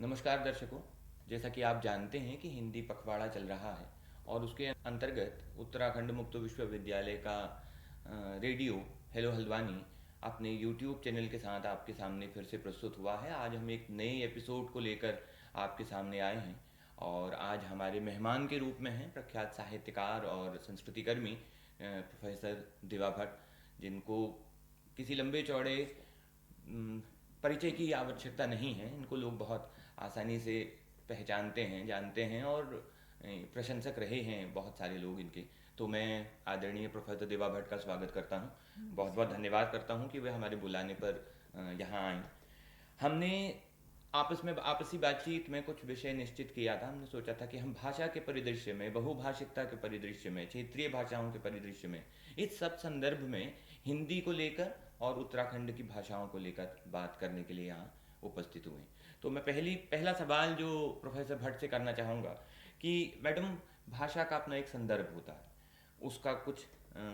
नमस्कार दर्शकों। जैसा कि आप जानते हैं कि हिंदी पखवाड़ा चल रहा है और उसके अंतर्गत उत्तराखंड मुक्त विश्वविद्यालय का रेडियो हेलो हल्द्वानी अपने यूट्यूब चैनल के साथ आपके सामने फिर से प्रस्तुत हुआ है। आज हम एक नए एपिसोड को लेकर आपके सामने आए हैं और आज हमारे मेहमान के रूप में हैं प्रख्यात साहित्यकार और संस्कृतिकर्मी प्रोफेसर दिवा भट्ट, जिनको किसी लंबे चौड़े परिचय की आवश्यकता नहीं है। इनको लोग बहुत आसानी से पहचानते हैं, जानते हैं और प्रशंसक रहे हैं बहुत सारे लोग इनके। तो मैं आदरणीय प्रोफेसर देवा भट्ट का स्वागत करता हूँ, बहुत बहुत धन्यवाद करता हूँ कि वे हमारे बुलाने पर यहाँ आए। हमने आपस में आपसी बातचीत में कुछ विषय निश्चित किया था। हमने सोचा था कि हम भाषा के परिदृश्य में, बहुभाषिकता के परिदृश्य में, क्षेत्रीय भाषाओं के परिदृश्य में, इस सब संदर्भ में हिंदी को लेकर और उत्तराखंड की भाषाओं को लेकर बात करने के लिए यहाँ उपस्थित हुए। तो मैं पहला सवाल जो प्रोफेसर भट्ट से करना चाहूँगा कि मैडम, भाषा का अपना एक संदर्भ होता है, उसका कुछ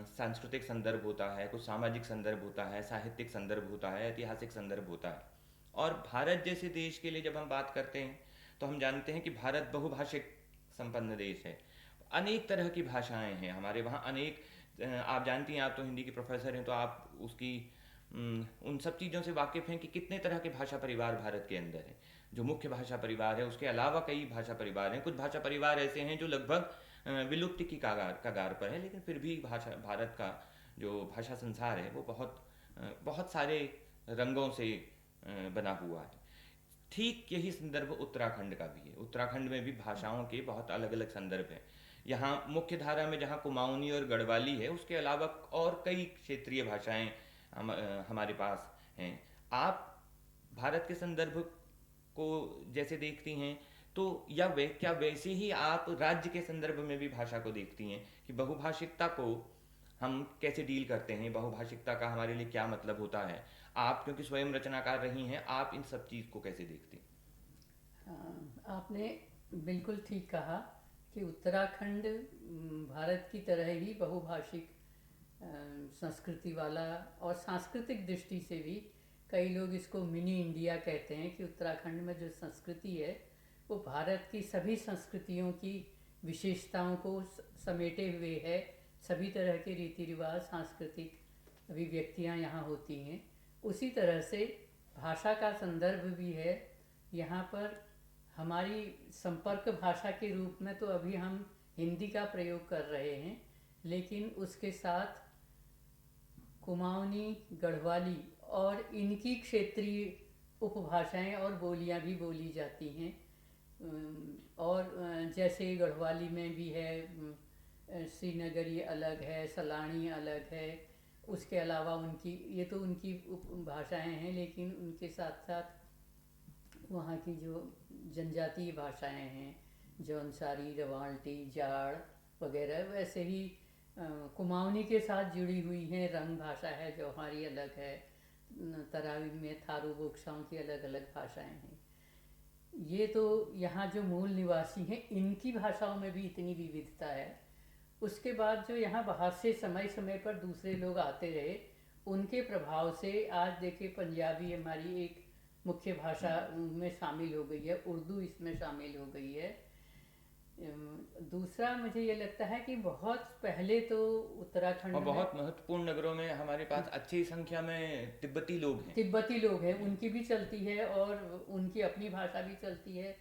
सांस्कृतिक संदर्भ होता है, कुछ सामाजिक संदर्भ होता है, साहित्यिक संदर्भ होता है, ऐतिहासिक संदर्भ होता है। और भारत जैसे देश के लिए जब हम बात करते हैं तो हम जानते हैं कि भारत बहुभाषिक संपन्न देश है। अनेक तरह की भाषाएं हैं हमारे वहाँ, अनेक आप जानती हैं, आप तो हिंदी के प्रोफेसर हैं तो आप उसकी उन सब चीज़ों से वाकिफ़ हैं कि कितने तरह के भाषा परिवार भारत के अंदर हैं। जो मुख्य भाषा परिवार है उसके अलावा कई भाषा परिवार हैं। कुछ भाषा परिवार ऐसे हैं जो लगभग विलुप्ति की कगार पर है, लेकिन फिर भी भाषा भारत का जो भाषा संसार है वो बहुत सारे रंगों से बना हुआ है। ठीक यही संदर्भ उत्तराखंड का भी है। उत्तराखंड में भी भाषाओं के बहुत अलग अलग संदर्भ हैं। यहाँ मुख्य धारा में जहाँ कुमाऊनी और गढ़वाली है, उसके अलावा और कई क्षेत्रीय भाषाएं हमारे पास हैं। आप भारत के संदर्भ को जैसे देखती हैं तो क्या वैसे ही आप राज्य के संदर्भ में भी भाषा को देखती हैं कि बहुभाषिकता को हम कैसे डील करते हैं, बहुभाषिकता का हमारे लिए क्या मतलब होता है? आप क्योंकि स्वयं रचनाकार रही हैं, आप इन सब चीज़ को कैसे देखती हैं? आपने बिल्कुल ठीक कहा कि उत्तराखंड भारत की तरह ही बहुभाषिक संस्कृति वाला, और सांस्कृतिक दृष्टि से भी कई लोग इसको मिनी इंडिया कहते हैं कि उत्तराखंड में जो संस्कृति है वो भारत की सभी संस्कृतियों की विशेषताओं को समेटे हुए है। सभी तरह के रीति रिवाज, सांस्कृतिक अभिव्यक्तियाँ यहाँ होती हैं। उसी तरह से भाषा का संदर्भ भी है। यहाँ पर हमारी संपर्क भाषा के रूप में तो अभी हम हिंदी का प्रयोग कर रहे हैं, लेकिन उसके साथ कुमाऊनी, गढ़वाली और इनकी क्षेत्रीय उपभाषाएं और बोलियां भी बोली जाती हैं। और जैसे गढ़वाली में भी है, श्रीनगरी अलग है, सलाणी अलग है। उसके अलावा उनकी, ये तो उनकी उपभाषाएं हैं, लेकिन उनके साथ साथ वहाँ की जो जनजातीय भाषाएं हैं, जौनसारी, रवाल्टी, जाड़ वगैरह, वैसे ही कुमाऊनी के साथ जुड़ी हुई हैं। रंग भाषा है जो हमारी अलग है। तरावी में थारू बोक्साओं की अलग अलग भाषाएं हैं। ये तो यहाँ जो मूल निवासी हैं इनकी भाषाओं में भी इतनी विविधता है। उसके बाद जो यहाँ बाहर से समय समय पर दूसरे लोग आते रहे, उनके प्रभाव से आज देखिए पंजाबी हमारी एक मुख्य भाषा में शामिल हो गई है, उर्दू इसमें शामिल हो गई है। दूसरा मुझे ये लगता है कि बहुत पहले तो उत्तराखंड और में बहुत महत्वपूर्ण नगरों में हमारे पास अच्छी संख्या में तिब्बती लोग हैं, उनकी भी चलती है और उनकी अपनी भाषा भी चलती है।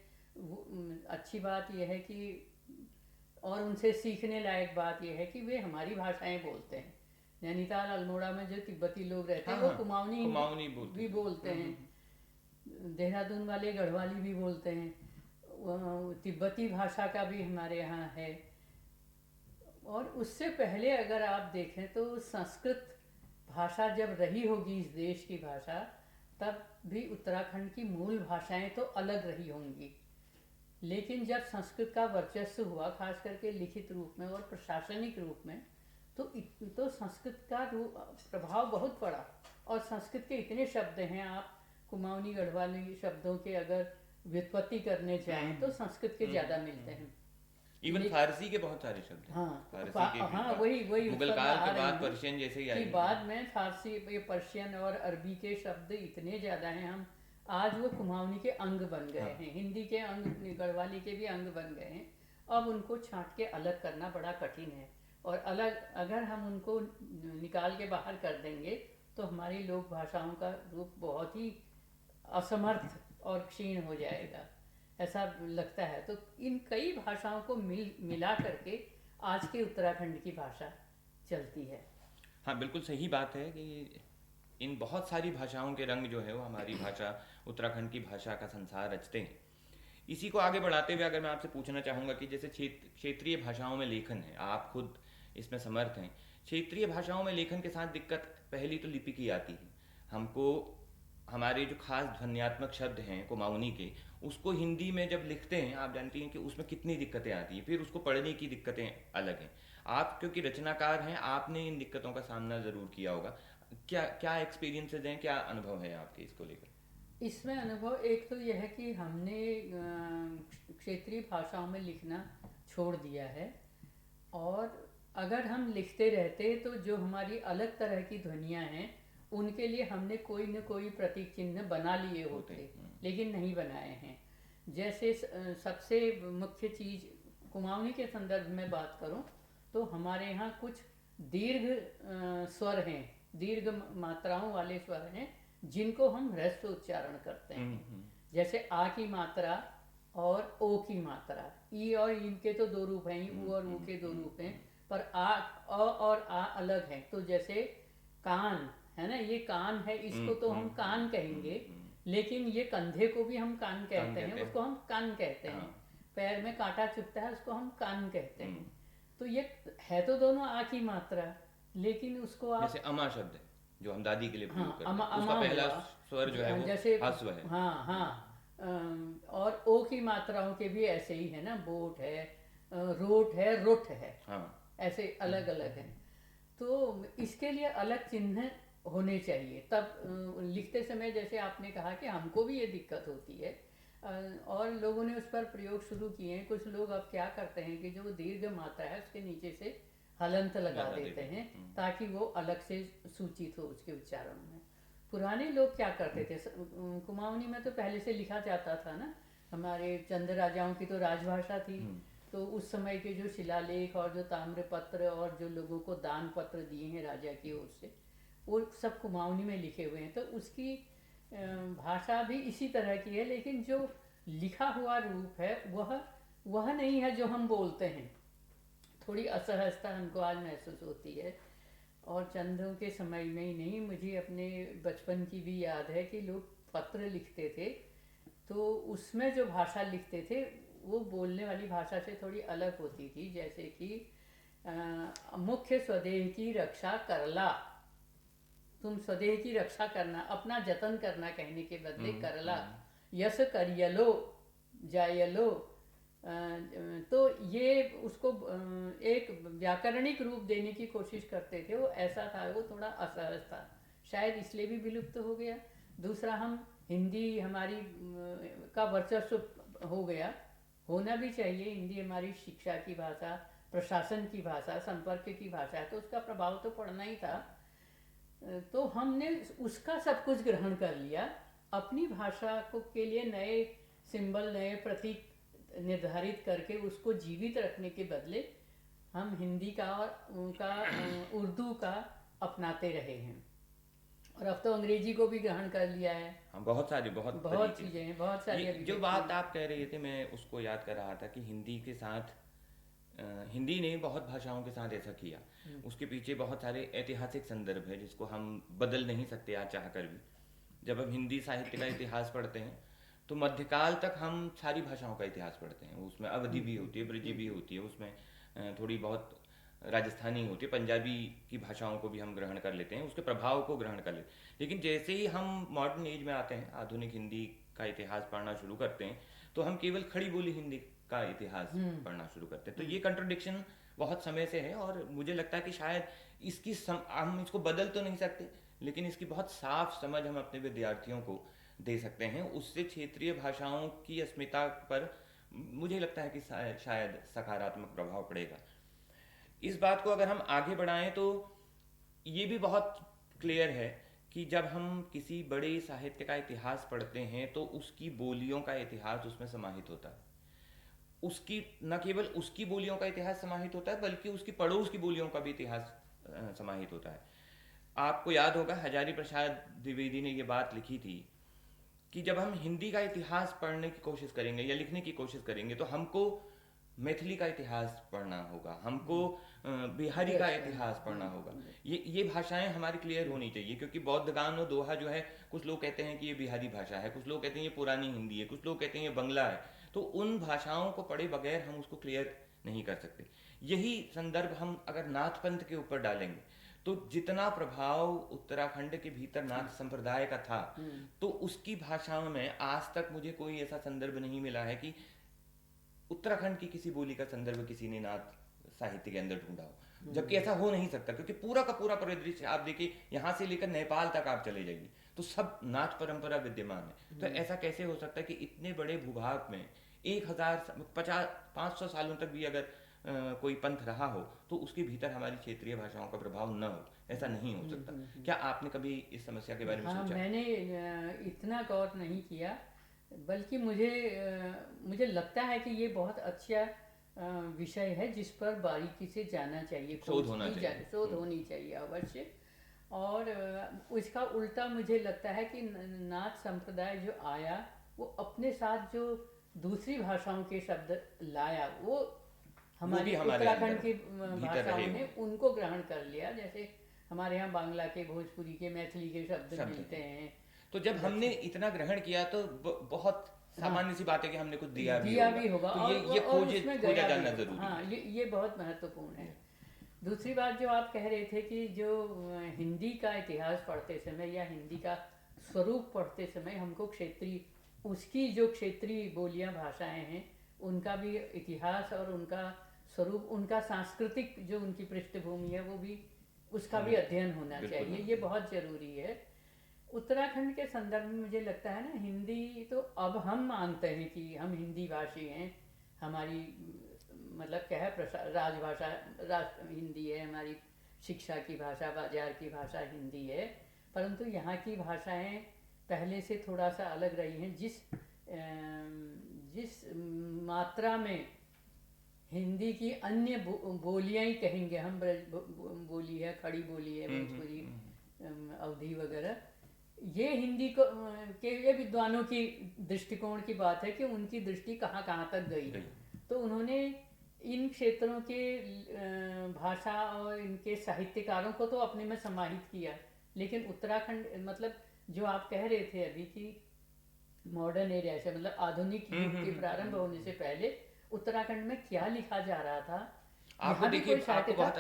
अच्छी बात यह है कि, और उनसे सीखने लायक बात यह है कि वे हमारी भाषाएं बोलते हैं। नैनीताल, अल्मोड़ा में जो तिब्बती लोग रहते हैं हाँ वो हाँ, कुमाऊनी कुमाऊनी बोलते भी हैं। बोलते हैं। देहरादून वाले गढ़वाली भी बोलते हैं। तिब्बती भाषा का भी हमारे यहाँ है। और उससे पहले अगर आप देखें तो संस्कृत भाषा जब रही होगी इस देश की भाषा, तब भी उत्तराखंड की मूल भाषाएं तो अलग रही होंगी। लेकिन जब संस्कृत का वर्चस्व हुआ, खास करके लिखित रूप में और प्रशासनिक रूप में, तो संस्कृत का प्रभाव बहुत पड़ा। और संस्कृत के इतने शब्द हैं, आप कुमाऊनी गढ़वाली शब्दों के अगर व्युत्पत्ति करने जाएं तो संस्कृत के ज़्यादा मिलते हैं। इवन फारसी के बहुत सारे शब्द हैं। हाँ, फारसी के भी हाँ, वही उस मुगल पर मैं काल आ के रही बाद हूँ पर्शियन जैसे ही कि आई। बाद में फारसी, ये पर्शियन और अरबी के शब्द इतने ज़्यादा हैं। हम आज वो कुमाऊनी के अंग बन गए हाँ। हैं, हिंदी के अंग, गढ़वाली के भी अंग बन गए हैं। अब उनको छांट के अलग करना बड़ा कठिन है, और अलग अगर हम उनको निकाल के बाहर कर देंगे तो हमारी लोक भाषाओं का रूप बहुत ही असमर्थ और क्षीण हो जाएगा, ऐसा लगता है। तो इन कई भाषाओं को मिला करके आज के उत्तराखंड की भाषा चलती है। हाँ, बिल्कुल सही बात है कि इन बहुत सारी भाषाओं के रंग जो है वो हमारी भाषा, उत्तराखंड की भाषा का संसार रचते हैं। इसी को आगे बढ़ाते हुए अगर मैं आपसे पूछना चाहूँगा कि जैसे क्षेत्रीय भाषाओं में लेखन है, आप खुद इसमें समर्थ हैं। क्षेत्रीय भाषाओं में लेखन के साथ दिक्कत पहली तो लिपि की आती है। हमको हमारे जो खास ध्वन्यात्मक शब्द हैं कुमाऊनी के, उसको हिंदी में जब लिखते हैं, आप जानती हैं कि उसमें कितनी दिक्कतें आती हैं। फिर उसको पढ़ने की दिक्कतें अलग हैं। आप क्योंकि रचनाकार हैं, आपने इन दिक्कतों का सामना ज़रूर किया होगा। क्या क्या एक्सपीरियंसेस हैं, क्या अनुभव है आपके इसको लेकर? इसमें अनुभव एक तो यह है कि हमने क्षेत्रीय भाषाओं में लिखना छोड़ दिया है, और अगर हम लिखते रहते तो जो हमारी अलग तरह की ध्वनियाँ हैं उनके लिए हमने कोई न कोई प्रतीक चिन्ह बना लिए होते, लेकिन नहीं बनाए हैं। जैसे सबसे मुख्य चीज़ कुमाऊनी के संदर्भ में बात करूं तो हमारे यहाँ कुछ दीर्घ स्वर हैं, दीर्घ मात्राओं वाले स्वर हैं जिनको हम ह्रस्व उच्चारण करते हैं। जैसे आ की मात्रा और ओ की मात्रा, ई और इन के तो दो रूप हैं, ऊ और ऊ के दो रूप हैं, पर आ, और आ अलग है। तो जैसे कान है ना, ये कान है, इसको तो हम कान कहेंगे, लेकिन ये कंधे को भी हम कान कहते हैं, उसको हम कान कहते हैं। पैर में कांटा चुभता है, उसको हम कान कहते हैं। तो ये है तो दोनों आ की मात्रा, लेकिन उसको आप जैसे अमा शब्द है जो हम दादी के लिए प्रयोग करते अमा हैं, उसका अमा पहला हुआ, स्वर जो है वो जैसे ह्रस्व है। हाँ हाँ। और ओ की मात्राओं के भी ऐसे ही है ना, बोट है, रोट है, रुट है, हाँ। ऐसे अलग अलग हैं। तो इसके लिए अलग चिन्ह होने चाहिए। तब लिखते समय जैसे आपने कहा कि हमको भी ये दिक्कत होती है, और लोगों ने उस पर प्रयोग शुरू किए हैं। कुछ लोग अब क्या करते हैं कि जो दीर्घ मात्रा है उसके नीचे से हलंत लगा देते हैं ताकि वो अलग से सूचित हो उसके उच्चारण में। पुराने लोग क्या करते थे, कुमाऊनी में तो पहले से लिखा जाता था ना, हमारे चंद राजाओं की तो राजभाषा थी। तो उस समय के जो शिलालेख और जो ताम्रपत्र और जो लोगों को दान पत्र दिए हैं राजा की ओर से, वो सब कुमाऊनी में लिखे हुए हैं। तो उसकी भाषा भी इसी तरह की है, लेकिन जो लिखा हुआ रूप है वह नहीं है जो हम बोलते हैं। थोड़ी असहजता हमको आज महसूस होती है। और चंदों के समय में ही नहीं, मुझे अपने बचपन की भी याद है कि लोग पत्र लिखते थे, तो उसमें जो भाषा लिखते थे वो बोलने वाली भाषा से थोड़ी अलग होती थी। जैसे कि मुख्य स्वदेह की रक्षा करला, तुम स्वदेह की रक्षा करना, अपना जतन करना कहने के बदले करला, यस करियलो जायलो। तो ये उसको एक व्याकरणिक रूप देने की कोशिश करते थे, वो ऐसा था, वो थोड़ा असहज था, शायद इसलिए भी विलुप्त हो गया। दूसरा, हम हिंदी हमारी का वर्चस्व हो गया, होना भी चाहिए। हिंदी हमारी शिक्षा की भाषा, प्रशासन की भाषा, संपर्क की भाषा है, तो उसका प्रभाव तो पड़ना ही था। तो हमने उसका सब कुछ ग्रहण कर लिया। अपनी भाषा को के लिए नए सिंबल, नए प्रतीक निर्धारित करके उसको जीवित रखने के बदले हम हिंदी का और उनका उर्दू का अपनाते रहे हैं। और अब तो अंग्रेजी को भी ग्रहण कर लिया है। हाँ, बहुत चीज़ें हैं, बहुत सारी। जो बात आप कह रहे थे मैं उसको याद कर रहा था कि हिंदी के साथ हिंदी ने बहुत भाषाओं के साथ ऐसा किया। उसके पीछे बहुत सारे ऐतिहासिक संदर्भ है जिसको हम बदल नहीं सकते आज चाह कर भी। जब हम हिंदी साहित्य का इतिहास पढ़ते हैं तो मध्यकाल तक हम सारी भाषाओं का इतिहास पढ़ते हैं। उसमें अवधी भी होती है, ब्रजी भी होती है, उसमें थोड़ी बहुत राजस्थानी होती है, पंजाबी की भाषाओं को भी हम ग्रहण कर लेते हैं, उसके प्रभाव को ग्रहण कर लेते हैं। लेकिन जैसे ही हम मॉडर्न एज में आते हैं, आधुनिक हिंदी का इतिहास पढ़ना शुरू करते हैं, तो हम केवल खड़ी बोली हिंदी का इतिहास पढ़ना शुरू करते हैं। तो ये कंट्रोडिक्शन बहुत समय से है, और मुझे लगता है कि शायद इसकी हम इसको बदल तो नहीं सकते, लेकिन इसकी बहुत साफ समझ हम अपने विद्यार्थियों को दे सकते हैं। उससे क्षेत्रीय भाषाओं की अस्मिता पर मुझे लगता है कि शायद सकारात्मक प्रभाव पड़ेगा। इस बात को अगर हम आगे बढ़ाएं तो ये भी बहुत क्लियर है कि जब हम किसी बड़े साहित्य का इतिहास पढ़ते हैं तो उसकी बोलियों का इतिहास उसमें समाहित होता है। उसकी न केवल उसकी बोलियों का इतिहास समाहित होता है बल्कि उसकी पड़ोस की बोलियों का भी इतिहास समाहित होता है। आपको याद होगा हजारी प्रसाद द्विवेदी ने ये बात लिखी थी कि जब हम हिंदी का इतिहास पढ़ने की कोशिश करेंगे या लिखने की कोशिश करेंगे तो हमको मैथिली का इतिहास पढ़ना होगा, हमको बिहारी का इतिहास पढ़ना होगा। ये भाषाएं हमारी क्लियर होनी चाहिए, क्योंकि बौद्ध गान और दोहा जो है, कुछ लोग कहते हैं कि ये बिहारी भाषा है, कुछ लोग कहते हैं ये पुरानी हिंदी है, कुछ लोग कहते हैं ये बंगला है। तो उन भाषाओं को पढ़े बगैर हम उसको क्लियर नहीं कर सकते। यही संदर्भ हम अगर नाथ पंथ के ऊपर डालेंगे तो जितना प्रभाव उत्तराखंड के भीतर नाथ संप्रदाय का था, तो उसकी भाषाओं में आज तक मुझे कोई ऐसा संदर्भ नहीं मिला है कि उत्तराखंड की किसी बोली का संदर्भ किसी ने नाथ साहित्य के अंदर ढूंढा हो। जबकि ऐसा हो नहीं सकता, क्योंकि पूरा का पूरा परिदृश्य आप देखिए, यहाँ से लेकर नेपाल तक आप चले जाइए तो सब नाथ परंपरा विद्यमान है। तो ऐसा कैसे हो सकता है कि इतने बड़े भूभाग में 1050-500 सालों तक भी अगर कोई पंथ रहा हो तो उसके भीतर हमारी क्षेत्रीय भाषाओं का प्रभाव न हो? ऐसा नहीं हो सकता। क्या आपने कभी इस समस्या के बारे में सोचा? मैंने इतना गौर नहीं किया, बल्कि मुझे लगता है कि ये बहुत अच्छा विषय है जिस पर बारीकी से जाना चाहिए, शोध होना चाहिए, शोध होनी चाहिए अवश्य। और उसका उल्टा मुझे लगता है कि नाथ संप्रदाय जो आया वो अपने साथ जो दूसरी भाषाओं के शब्द लाया वो हमारी उत्तराखंड की भाषाओं ने उनको ग्रहण कर लिया। जैसे हमारे यहाँ बांग्ला के, भोजपुरी के, मैथिली के शब्द मिलते हैं। तो जब हमने इतना ग्रहण किया तो बहुत सामान्य सी बात है कि हमने कुछ दिया भी होगा। तो ये खोजा जानना जरूरी है। हाँ, ये बहुत महत्वपूर्ण है। दूसरी बात जो आप कह रहे थे कि जो हिंदी का इतिहास पढ़ते समय या हिंदी का स्वरूप पढ़ते समय हमको उसकी जो क्षेत्रीय बोलियां, भाषाएं हैं, उनका भी इतिहास और उनका स्वरूप, उनका सांस्कृतिक जो उनकी पृष्ठभूमि है, वो भी उसका भी अध्ययन होना चाहिए। ये बहुत जरूरी है। उत्तराखंड के संदर्भ में मुझे लगता है ना, हिंदी तो अब हम मानते हैं कि हम हिंदी भाषी हैं, हमारी मतलब क्या है, राजभाषा हिंदी है, हमारी शिक्षा की भाषा, बाजार की भाषा हिंदी है। परंतु यहाँ की भाषाएं पहले से थोड़ा सा अलग रही हैं। जिस मात्रा में हिंदी की अन्य बोलियां ही कहेंगे हम, बोली है, खड़ी बोली है, भोजपुरी, अवधी वगैरह, ये हिंदी को के ये विद्वानों की दृष्टिकोण की बात है कि उनकी दृष्टि कहाँ कहाँ तक गई है। तो उन्होंने इन क्षेत्रों के भाषा और इनके साहित्यकारों को तो अपने में समाहित किया, लेकिन उत्तराखंड मतलब जो आप कह रहे थे अभी कि मॉडर्न एरिया से, मतलब आधुनिक युग के प्रारंभ होने से पहले उत्तराखंड में क्या लिखा जा रहा था, आपको देखिए, आपको बहुत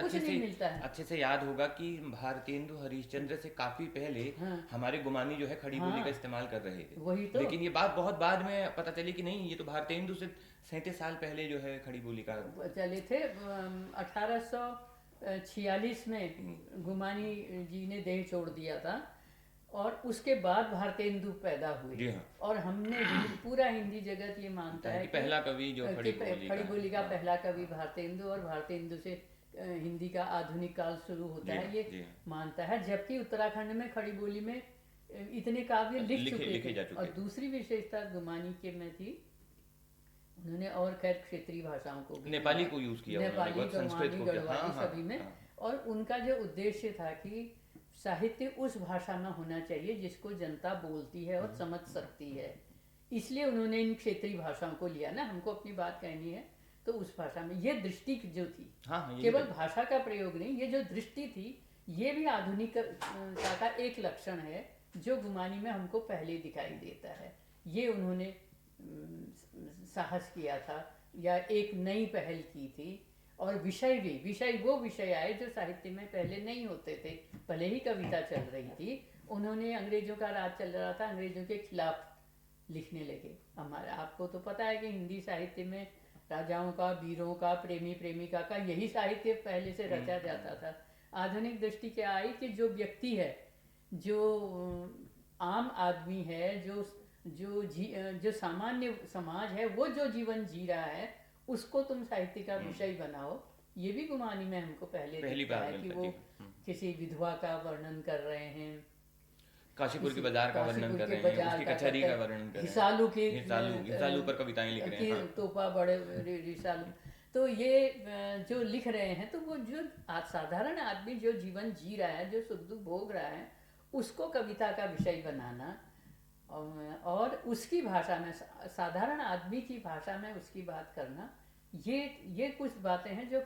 अच्छे से याद होगा कि भारतेंदु हरिश्चंद्र से काफी पहले हमारे गुमानी जो है खड़ी बोली का इस्तेमाल कर रहे थे। वही तो। लेकिन ये बात बहुत बाद में पता चली कि नहीं, ये तो भारतेंदु से 37 साल पहले जो है खड़ी बोली का चले थे। 1846 में गुमानी जी ने देह छोड़ दिया था और उसके बाद भारतेंदु पैदा हुए। और हमने पूरा हिंदी जगत ये मानता है कि पहला कवि जो खड़ी बोली का पहला कवि भारतेंदु, और भारतेंदु से हिंदी का आधुनिक काल शुरू होता है, ये मानता है। जबकि उत्तराखंड में खड़ी बोली में इतने काव्य लिख चुके थे। और दूसरी विशेषता गुमानी के में थी, उन्होंने और खैर क्षेत्रीय भाषाओं को, नेपाली को यूज किया, नेपाली, गढ़वाली, सभी में। और उनका जो उद्देश्य था कि साहित्य उस भाषा में होना चाहिए जिसको जनता बोलती है और समझ सकती है। इसलिए उन्होंने इन क्षेत्रीय भाषाओं को लिया ना, हमको अपनी बात कहनी है तो उस भाषा में। ये दृष्टि जो थी, केवल भाषा का प्रयोग नहीं, ये जो दृष्टि थी, ये भी आधुनिकता का एक लक्षण है जो गुमानी में हमको पहले दिखाई देता है। ये उन्होंने साहस किया था या एक नई पहल की थी। और विषय वो विषय आए जो साहित्य में पहले नहीं होते थे। भले ही कविता चल रही थी, उन्होंने, अंग्रेजों का राज चल रहा था, अंग्रेजों के खिलाफ लिखने लगे। हमारा आपको तो पता है कि हिंदी साहित्य में राजाओं का, वीरों का, प्रेमी प्रेमिका का यही साहित्य पहले से रचा जाता था। आधुनिक दृष्टि क्या आई कि जो व्यक्ति है, जो आम आदमी है, जो सामान्य समाज है, वो जो जीवन जी रहा है, उसको तुम साहित्य का विषय बनाओ। ये भी गुमानी में हमको पहली बार है कि वो किसी विधवा का वर्णन कर रहे हैं, काशीपुर के बाजार का वर्णन काशीपुर कर के रहे हैं, बाजार उसकी का कचहरी कहते का हैं, वर्णन कर रहे हिसालू के हैं, हिसालू पर कविताएं लिख रहे हैं। हाँ। तोपा बड़े रिसालू। तो ये जो लिख रहे हैं, तो वो जो साधारण आदमी जो जीवन जी रहा है, जो सुख दुख भोग रहा है, उसको कविता का विषय बनाना और उसकी भाषा में, साधारण आदमी की भाषा में उसकी बात करना, ये कुछ बातें हैं जो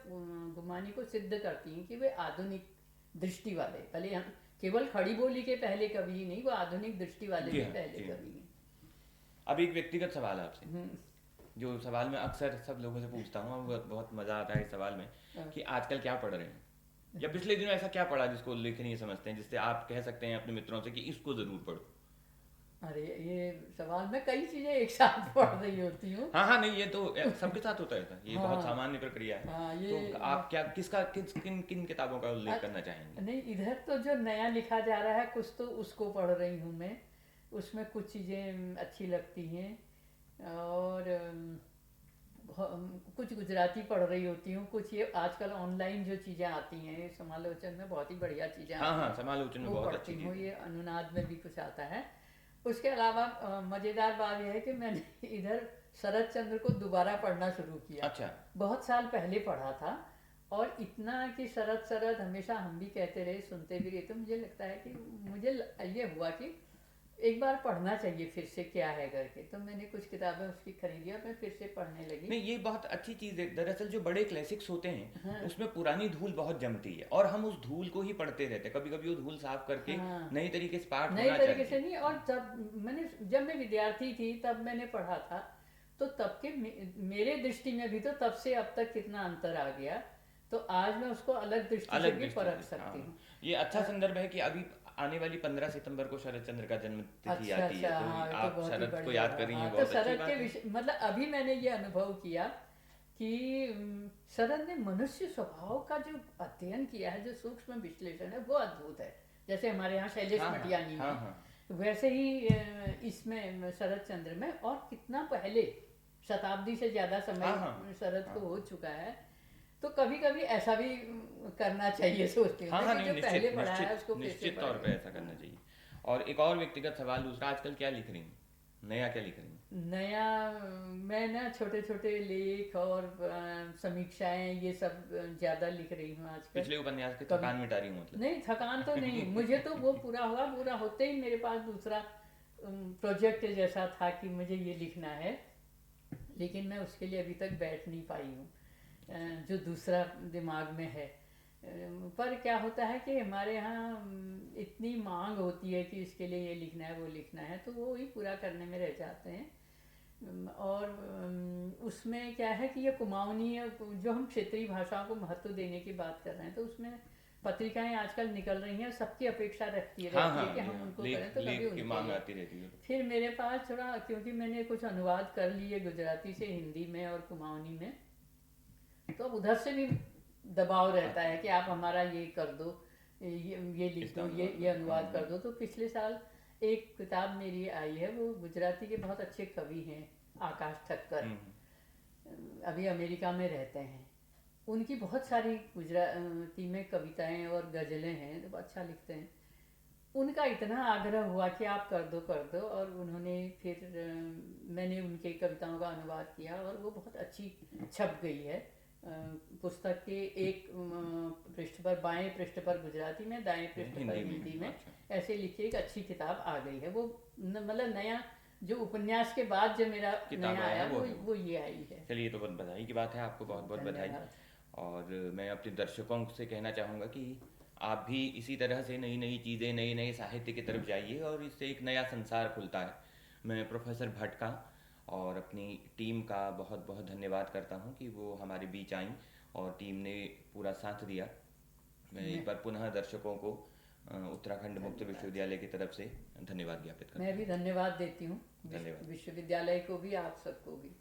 गुमानी को सिद्ध करती हैं कि वे आधुनिक दृष्टि वाले, भले हम केवल खड़ी बोली के पहले कवि ही नहीं, वो आधुनिक दृष्टि वाले जी भी हाँ, पहले जी हाँ। कवि हैं। अब एक व्यक्तिगत सवाल आपसे, जो सवाल मैं अक्सर सब लोगों से पूछता हूँ और बहुत मजा आता है इस सवाल में, कि आजकल क्या पढ़ रहे हैं, या पिछले दिनों ऐसा क्या पढ़ा जिसको उल्लेखनीय समझते हैं, जिससे आप कह सकते हैं अपने मित्रों से कि इसको जरूर पढ़ो। अरे ये सवाल, मैं कई चीजें एक साथ पढ़ रही होती हूँ। हाँ हाँ, नहीं ये तो सबके साथ होता है, ये हाँ, बहुत सामान्य प्रक्रिया है। हाँ, तो आप क्या किन किन किताबों का उल्लेख करना चाहेंगे? नहीं, इधर तो जो नया लिखा जा रहा है कुछ, तो उसको पढ़ रही हूँ मैं। उसमें कुछ चीज़ें अच्छी लगती हैं, और कुछ गुजराती पढ़ रही होती हूँ, कुछ ये आजकल ऑनलाइन जो चीज़ें आती हैं, समालोचन में बहुत ही बढ़िया चीज़ें हाँ आती हाँ, हैं, समालोचन में वो बहुत पढ़ती अच्छी हूँ। चीज़ ये है। अनुनाद में भी कुछ आता है। उसके अलावा मज़ेदार बात यह है कि मैंने इधर शरद चंद्र को दोबारा पढ़ना शुरू किया। अच्छा। बहुत साल पहले पढ़ा था, और इतना कि शरद शरद हमेशा हम भी कहते रहे, सुनते भी रहे, तो मुझे लगता है कि मुझे ये हुआ कि एक बार पढ़ना चाहिए फिर से क्या है करके, तो मैंने कुछ किताबें उसकी खरीदी और मैं फिर से पढ़ने लगी। नहीं, ये बहुत अच्छी चीज़ है। दरअसल जो बड़े क्लासिक्स होते हैं, हाँ, उसमें पुरानी धूल बहुत जमती है, और हम उस धूल को ही पढ़ते रहते हैं। कभी कभी वो धूल साफ करके हाँ, नई तरीके से पाठ नए होना तरीके से चाहिए। नहीं। और जब मैं विद्यार्थी थी तब मैंने पढ़ा था, तो तब के मेरे दृष्टि में भी तो तब से अब तक कितना अंतर आ गया, तो आज मैं उसको अलग दृष्टि से अलग भी दृष्टि परख से, सकती हाँ। हूँ। ये अच्छा संदर्भ है कि अभी आने वाली 15 सितंबर को शरद चंद्र का जन्म तिथि अच्छा आती है, अच्छा, तो हाँ, ये तो आप बहुत ही शरद को बढ़िया याद है। कर रही हाँ, हैं, तो बहुत अच्छी शरद बात के है। विषय, मतलब अभी मैंने ये अनुभव किया कि शरद ने मनुष्य स्वभाव का जो अध्ययन किया है, जो सूक्ष्म विश्लेषण है, वो अद्भुत है। जैसे हमारे यहाँ शैलेश हाँ हाँ मटियानी हाँ में, हाँ। वैसे ही इसमें शरद चंद्र में, और कितना पहले, शताब्दी से ज्यादा समय हाँ हाँ शरद हाँ को हो चुका है। तो कभी कभी ऐसा भी करना चाहिए, सोचती हूँ हाँ मैं, हाँ, कि नहीं, जो पहले निश्चित पढ़ा है निश्चित उसको फिर से निश्चित तौर पे पढ़ें। ऐसा करना चाहिए। और एक और व्यक्तिगत सवाल दूसरा, आजकल क्या लिख रही हैं, नया क्या लिख रही हैं? नया, मैं ना छोटे छोटे लेख और समीक्षाएं, ये सब ज़्यादा लिख रही हूँ आजकल। पिछले उपन्यास की कभी थकान मिटा रही हूँ मतलब? नहीं, थकान तो नहीं, मुझे तो वो पूरा हुआ, पूरा होते ही मेरे पास दूसरा प्रोजेक्ट जैसा था कि मुझे ये लिखना है, लेकिन मैं उसके लिए अभी तक बैठ नहीं पाई हूँ, जो दूसरा दिमाग में है। पर क्या होता है कि हमारे यहाँ इतनी मांग होती है कि इसके लिए ये लिखना है, वो लिखना है, तो वो ही पूरा करने में रह जाते हैं। और उसमें क्या है कि ये कुमाऊनी, जो हम क्षेत्रीय भाषाओं को महत्व देने की बात कर रहे हैं, तो उसमें पत्रिकाएं आजकल निकल रही हैं, सबकी अपेक्षा रहती हाँ है हाँ, कि जी हम हाँ, उनको लेख करें, तो कभी लेख की उनके मांग लिए। आती रहती है। फिर मेरे पास थोड़ा, क्योंकि मैंने कुछ अनुवाद कर लिए गुजराती से हिंदी में और कुमाऊनी में, तो अब उधर से भी दबाव रहता है कि आप हमारा ये कर दो, ये लिख इसका दो, अनुवाद ये अनुवाद कर हम्म। दो। तो पिछले साल एक किताब मेरी आई है, वो गुजराती के बहुत अच्छे कवि हैं, आकाश ठक्कर, अभी अमेरिका में रहते हैं। उनकी बहुत सारी गुजराती में कविताएं और गज़लें हैं, तो अच्छा लिखते हैं। उनका इतना आग्रह हुआ कि आप कर दो, और उन्होंने फिर मैंने उनके कविताओं का अनुवाद किया, और वो बहुत अच्छी छप गई है। पुस्तक के एक पृष्ठ पर, बाएं पृष्ठ पर गुजराती में, दाएं पृष्ठ पर हिंदी में, अच्छा। ऐसे लिखी एक अच्छी किताब आ गई है। वो मतलब नया, जो उपन्यास के बाद जो मेरा किताब नया आया आया, है वो ये आई है। चलिए, तो बहुत बधाई की बात है, आपको बहुत बहुत बधाई। धन्यवाद। और मैं अपने दर्शकों से कहना चाहूँगा कि आप भी इसी तरह से नई नई चीज़ें, नए नए साहित्य की तरफ जाइए, और इससे एक नया संसार खुलता है। मैं प्रोफेसर भट्ट का और अपनी टीम का बहुत बहुत धन्यवाद करता हूँ कि वो हमारे बीच आई और टीम ने पूरा साथ दिया। मैं एक बार पुनः दर्शकों को उत्तराखंड मुक्त विश्वविद्यालय की तरफ से धन्यवाद ज्ञापित करता हूँ। मैं भी धन्यवाद देती हूँ धन्यवाद। विश्वविद्यालय को भी, आप सबको भी।